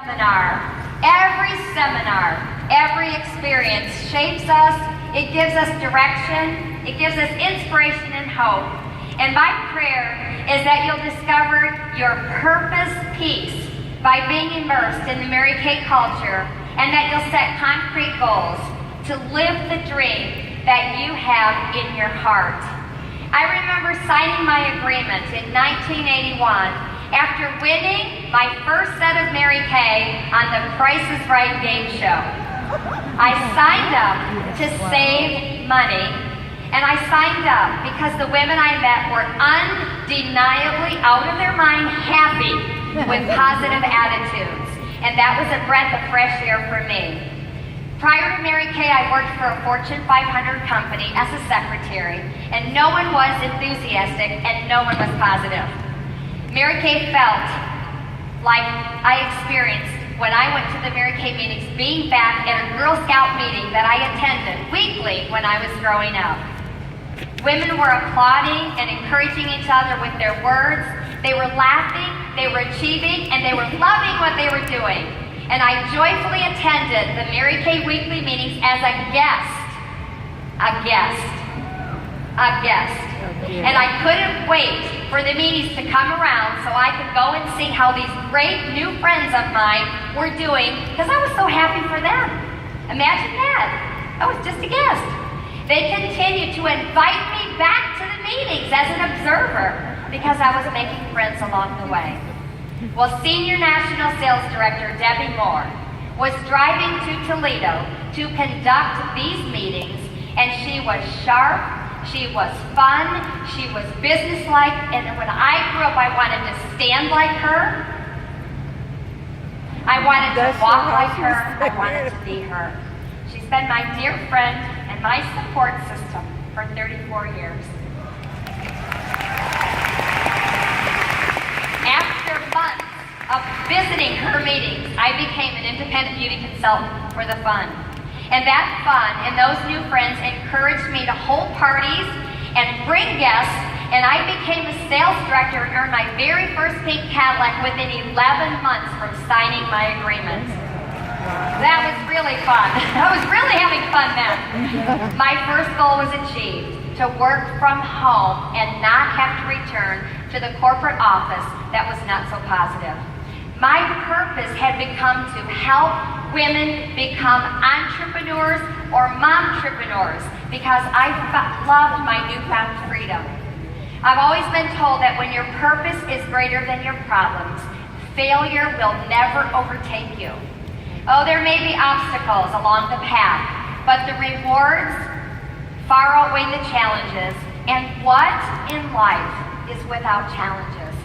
Every seminar, every experience shapes us, it gives us direction, it gives us inspiration and hope. And my prayer is that you'll discover your purpose piece by being immersed in the Mary Kay culture, and that you'll set concrete goals to live the dream that you have in your heart. I remember signing my agreement in 1981 after winning my first set of Mary Kay on the Price is Right game show. I signed up to save money, and I signed up because the women I met were undeniably out of their mind happy with positive attitudes, and that was a breath of fresh air for me. Prior to Mary Kay, I worked for a Fortune 500 company as a secretary, and no one was enthusiastic and no one was positive. Mary Kay felt like I experienced when I went to the Mary Kay meetings, being back at a Girl Scout meeting that I attended weekly when I was growing up. Women were applauding and encouraging each other with their words. They were laughing, they were achieving, and they were loving what they were doing. And I joyfully attended the Mary Kay weekly meetings as a guest. And I couldn't wait for the meetings to come around so I could go and see how these great new friends of mine were doing, because I was so happy for them. Imagine that. I was just a guest. They continued to invite me back to the meetings as an observer because I was making friends along the way. Well, Senior National Sales Director Debbie Moore was driving to Toledo to conduct these meetings, and she was sharp, she was fun, she was businesslike, and when I grew up, I wanted to stand like her, I wanted to walk like her, I wanted to be her. She's been my dear friend and my support system for 34 years. After months of visiting her meetings, I became an independent beauty consultant for the fun. And that fun and those new friends encouraged me to hold parties and bring guests, and I became a sales director and earned my very first pink Cadillac within 11 months from signing my agreement. That was really fun. I was really having fun then. My first goal was achieved, to work from home and not have to return to the corporate office that was not so positive. My purpose had become to help women become entrepreneurs or momtrepreneurs because I loved my newfound freedom. I've always been told that when your purpose is greater than your problems, failure will never overtake you. Oh, there may be obstacles along the path, but the rewards far outweigh the challenges, and what in life is without challenges?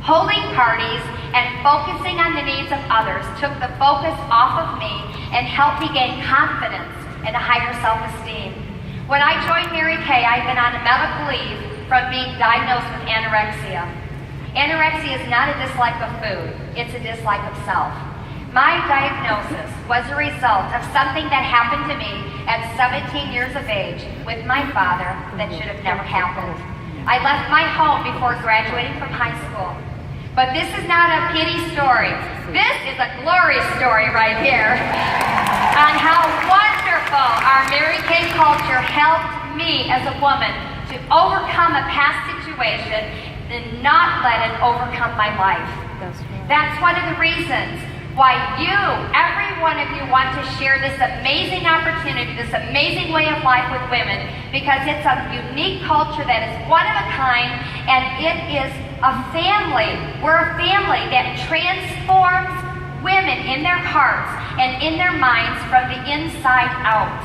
Holding parties and focusing on the needs of others took the focus off of me and helped me gain confidence and a higher self-esteem. When I joined Mary Kay, I'd been on a medical leave from being diagnosed with anorexia. Anorexia is not a dislike of food, it's a dislike of self. My diagnosis was a result of something that happened to me at 17 years of age with my father that should have never happened. I left my home before graduating from high school. But this is not a pity story. This is a glory story right here on how wonderful our Mary Kay culture helped me as a woman to overcome a past situation and not let it overcome my life. That's one of the reasons why every one of you want to share this amazing opportunity, this amazing way of life with women, because it's a unique culture that is one of a kind, and it is a family. We're a family that transforms women in their hearts and in their minds from the inside out.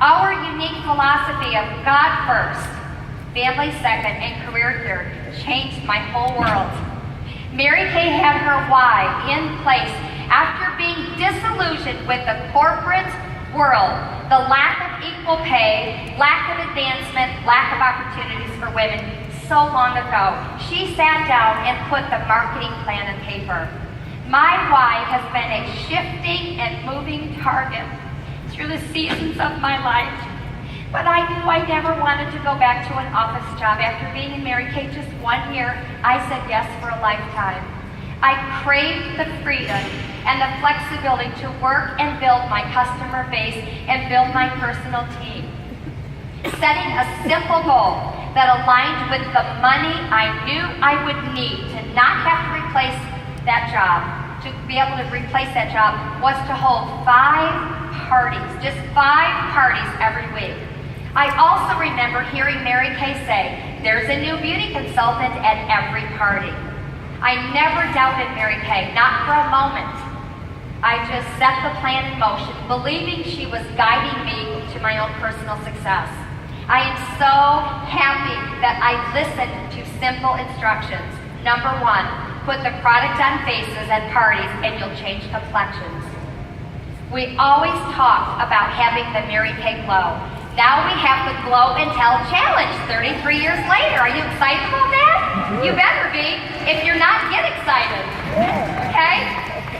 Our unique philosophy of God first, family second, and career third changed my whole world. Mary Kay had her why in place after being disillusioned with the corporate world, the lack of equal pay, lack of advancement, lack of opportunities for women so long ago. She sat down and put the marketing plan on paper. My why has been a shifting and moving target through the seasons of my life. But I knew I never wanted to go back to an office job. After being in Mary Kay just 1 year, I said yes for a lifetime. I craved the freedom and the flexibility to work and build my customer base and build my personal team. Setting a simple goal that aligned with the money I knew I would need to not have to replace that job, to be able to replace that job, was to hold 5 parties, just 5 parties every week. I also remember hearing Mary Kay say, there's a new beauty consultant at every party. I never doubted Mary Kay, not for a moment. I just set the plan in motion, believing she was guiding me to my own personal success. I am so happy that I listened to simple instructions. Number 1, put the product on faces at parties and you'll change complexions. We always talk about having the Mary Kay glow. Now we have the Glow and Tell Challenge 33 years later. Are you excited about that? You better be. If you're not, get excited. Okay?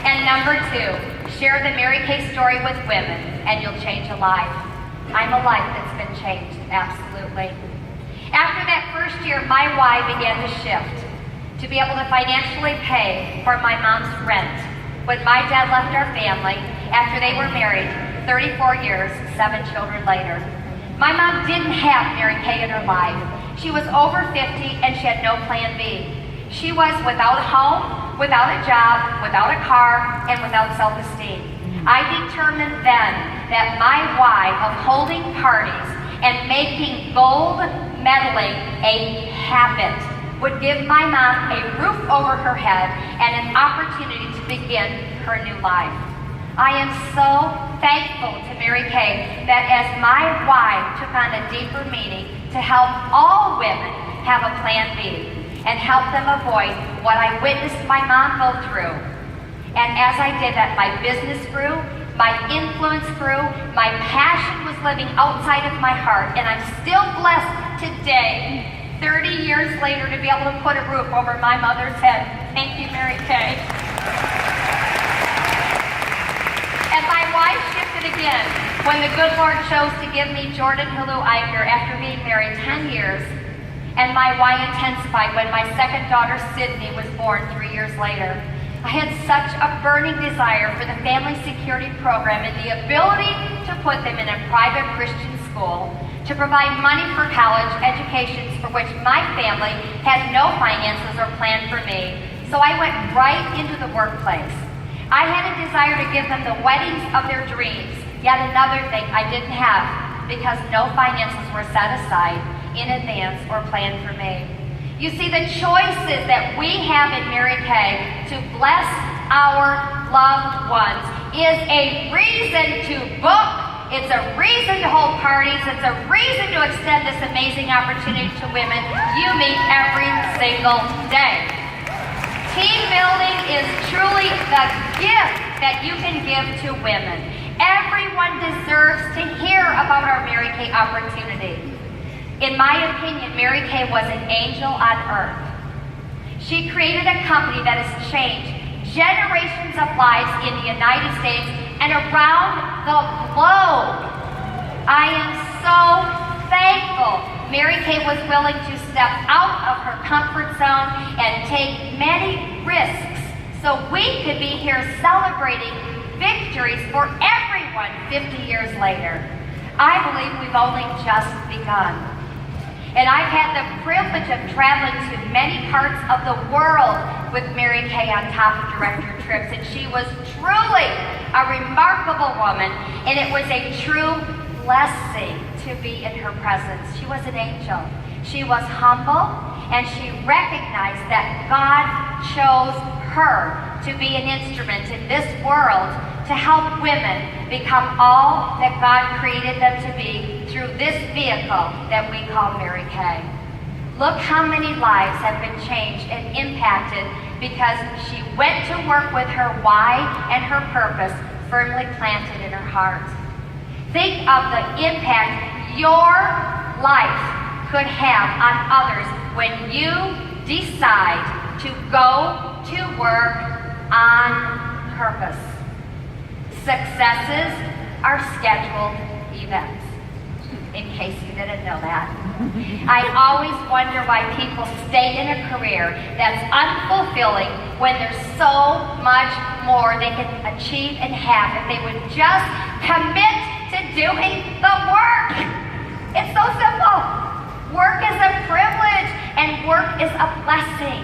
And number 2, share the Mary Kay story with women and you'll change a life. I'm a life that's been changed, absolutely. After that first year, my why began to shift. To be able to financially pay for my mom's rent when my dad left our family after they were married 34 years, 7 children later. My mom didn't have Mary Kay in her life. She was over 50 and she had no plan B. She was without a home, without a job, without a car, and without self-esteem. I determined then that my why of holding parties and making gold medaling a habit would give my mom a roof over her head and an opportunity to begin her new life. I am so thankful to Mary Kay that as my why took on a deeper meaning to help all women have a plan B and help them avoid what I witnessed my mom go through. And as I did that, my business grew, my influence grew, my passion was living outside of my heart, and I'm still blessed today, 30 years later, to be able to put a roof over my mother's head. Thank you, Mary Kay. And my why shifted again when the good Lord chose to give me Jordan Hulu Eichner after being married 10 years. And my why intensified when my second daughter, Sydney, was born 3 years later. I had such a burning desire for the Family Security Program and the ability to put them in a private Christian school, to provide money for college educations for which my family had no finances or plan for me. So I went right into the workplace. I had a desire to give them the weddings of their dreams, yet another thing I didn't have because no finances were set aside in advance or planned for me. You see, the choices that we have in Mary Kay to bless our loved ones is a reason to book. It's a reason to hold parties. It's a reason to extend this amazing opportunity to women you meet every single day. Team building is truly the gift that you can give to women. Everyone deserves to hear about our Mary Kay opportunity. In my opinion, Mary Kay was an angel on earth. She created a company that has changed generations of lives in the United States and around the globe. I am so thankful Mary Kay was willing to step out of her comfort zone and take many risks so we could be here celebrating victories for everyone 50 years later. I believe we've only just begun. And I've had the privilege of traveling to many parts of the world with Mary Kay on top of director trips, and she was truly a remarkable woman, and it was a true blessing to be in her presence. She was an angel. She was humble, and she recognized that God chose her to be an instrument in this world to help women become all that God created them to be through this vehicle that we call Mary Kay. Look how many lives have been changed and impacted because she went to work with her why and her purpose firmly planted in her heart. Think of the impact your life could have on others when you decide to go to work on purpose. Successes are scheduled events. in case you didn't know that. I always wonder why people stay in a career that's unfulfilling when there's so much more they can achieve and have if they would just commit to doing the work. It's so simple. Work is a privilege and work is a blessing.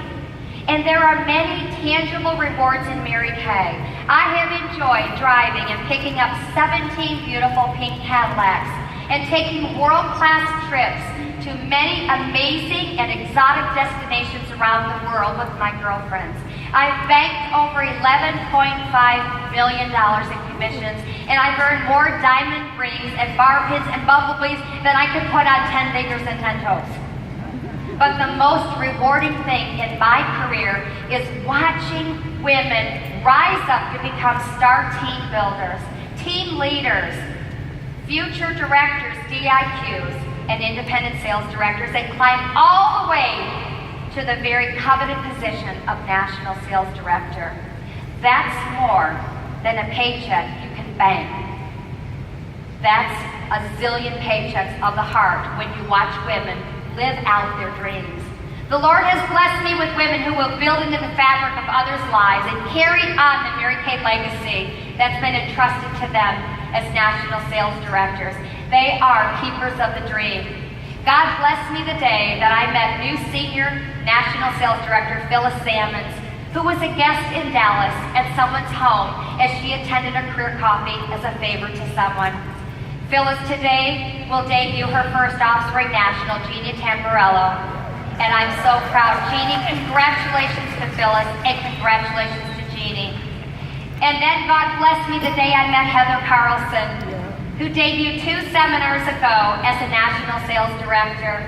And there are many tangible rewards in Mary Kay. I have enjoyed driving and picking up 17 beautiful pink Cadillacs and taking world-class trips to many amazing and exotic destinations around the world with my girlfriends. I've banked over $11.5 million in commissions, and I've earned more diamond rings and bar pins and bumblebees than I could put on 10 fingers and 10 toes. But the most rewarding thing in my career is watching women rise up to become star team builders, team leaders, future directors, DIQs, and independent sales directors, and climb all the way to the very coveted position of national sales director. That's more than a paycheck you can bank. That's a zillion paychecks of the heart when you watch women live out their dreams. The Lord has blessed me with women who will build into the fabric of others' lives and carry on the Mary Kay legacy that's been entrusted to them as national sales directors. They are keepers of the dream. God blessed me the day that I met new senior national sales director Phyllis Sammons, who was a guest in Dallas at someone's home as she attended a career coffee as a favor to someone. Phyllis today will debut her first offspring national, Jeannie Tamburello, and I'm so proud. Jeannie, congratulations to Phyllis, and congratulations to Jeannie. And then God blessed me the day I met Heather Carlson, who debuted 2 seminars ago as a national sales director.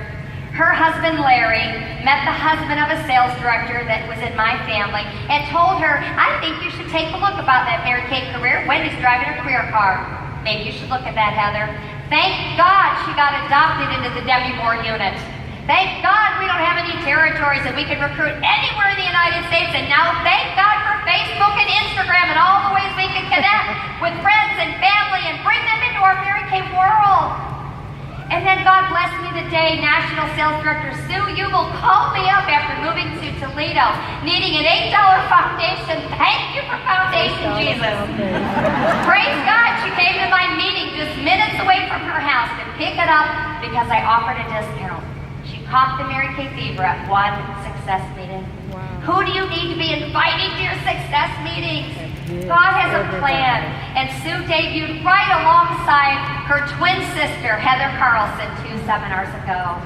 Her husband, Larry, met the husband of a sales director that was in my family and told her, I think you should take a look about that Mary Kay career. Wendy's driving a career car. Maybe you should look at that, Heather. Thank God she got adopted into the Debbie Moore unit. Thank God we don't have any territories and we can recruit anywhere in the United States. And now thank God for Facebook and Instagram and all the ways we can connect with friends and family and bring them into our Mary Kay world. And then God blessed me the day National Sales Director Sue Ugel called me up after moving to Toledo, needing an $8 foundation. Thank you for Foundation Jesus. Praise God, she came to my meeting just minutes away from her house to pick it up because I offered a discount. She caught the Mary Kay fever at one success meeting. Wow. Who do you need to be inviting to your success meetings? God has a plan, and Sue debuted right alongside her twin sister, Heather Carlson, 2 seminars ago.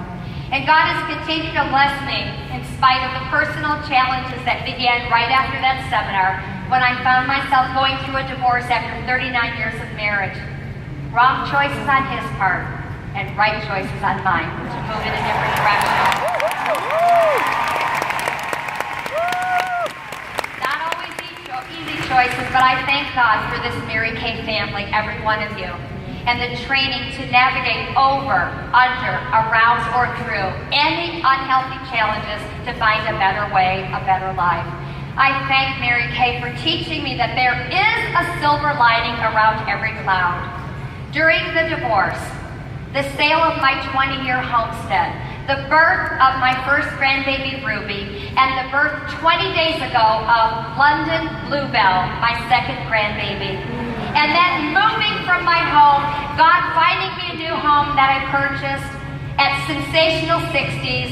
And God has continued to bless me in spite of the personal challenges that began right after that seminar when I found myself going through a divorce after 39 years of marriage. Wrong choices on his part, and right choices on mine to move in a different direction. Choices, but I thank God for this Mary Kay family, every one of you, and the training to navigate over, under, around, or through any unhealthy challenges to find a better way, a better life. I thank Mary Kay for teaching me that there is a silver lining around every cloud. During the divorce, the sale of my 20-year homestead, the birth of my first grandbaby Ruby, and the birth 20 days ago of London Bluebell, my second grandbaby. And then moving from my home, God finding me a new home that I purchased at Sensational 60s.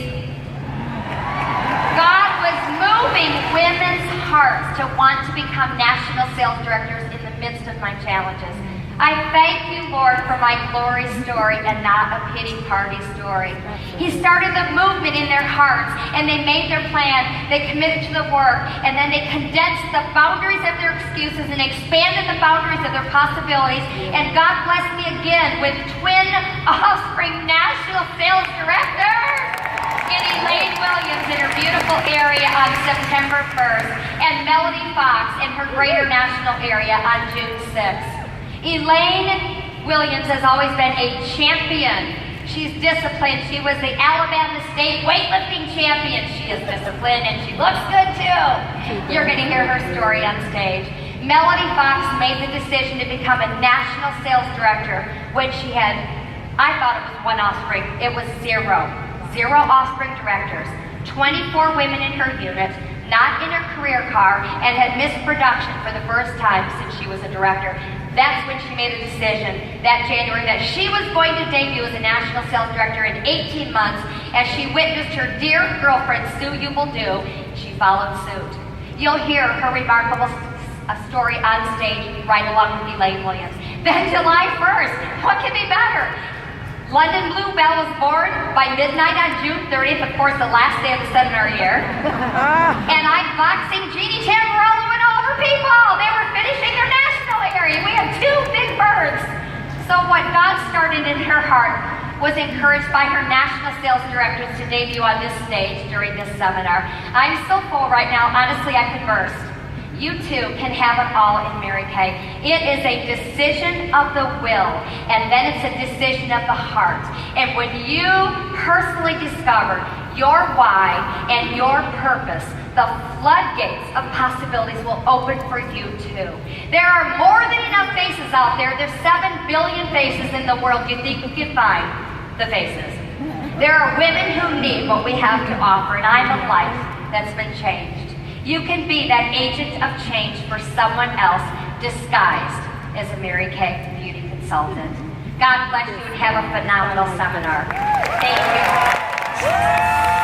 God was moving women's hearts to want to become national sales directors in the midst of my challenges. I thank you, Lord, for my glory story and not a pity party story. He started the movement in their hearts, and they made their plan. They committed to the work, and then they condensed the boundaries of their excuses and expanded the boundaries of their possibilities. And God blessed me again with twin offspring national sales directors in Elaine Williams in her beautiful area on September 1st, and Melody Fox in her greater national area on June 6th. Elaine Williams has always been a champion. She's disciplined. She was the Alabama State weightlifting champion. She is disciplined and she looks good too. You're going to hear her story on stage. Melody Fox made the decision to become a national sales director when she had I thought it was one offspring. It was zero. Zero offspring directors. 24 women in her unit, not in her career car, and had missed production for the first time since she was a director. That's when she made a decision that January that she was going to debut as a national sales director in 18 months as she witnessed her dear girlfriend, Sue Ubel do. She followed suit. You'll hear her remarkable story on stage right along with Elaine Williams. Then July 1st, what could be better? London Bluebell was born by midnight on June 30th, of course, the last day of the seminar year. And I'm boxing Jeannie Tamborello and all her people. They were finishing their national area. We had two big birds. So what God started in her heart was encouraged by her national sales directors to debut on this stage during this seminar. I'm so full right now, honestly, I could burst. You too can have it all in Mary Kay. It is a decision of the will, and then it's a decision of the heart. And when you personally discover your why and your purpose, the floodgates of possibilities will open for you too. There are more than enough faces out there. There's 7 billion faces in the world. You think you can find the faces? There are women who need what we have to offer, and I'm a life that's been changed. You can be that agent of change for someone else disguised as a Mary Kay beauty consultant. God bless you and have a phenomenal seminar. Thank you.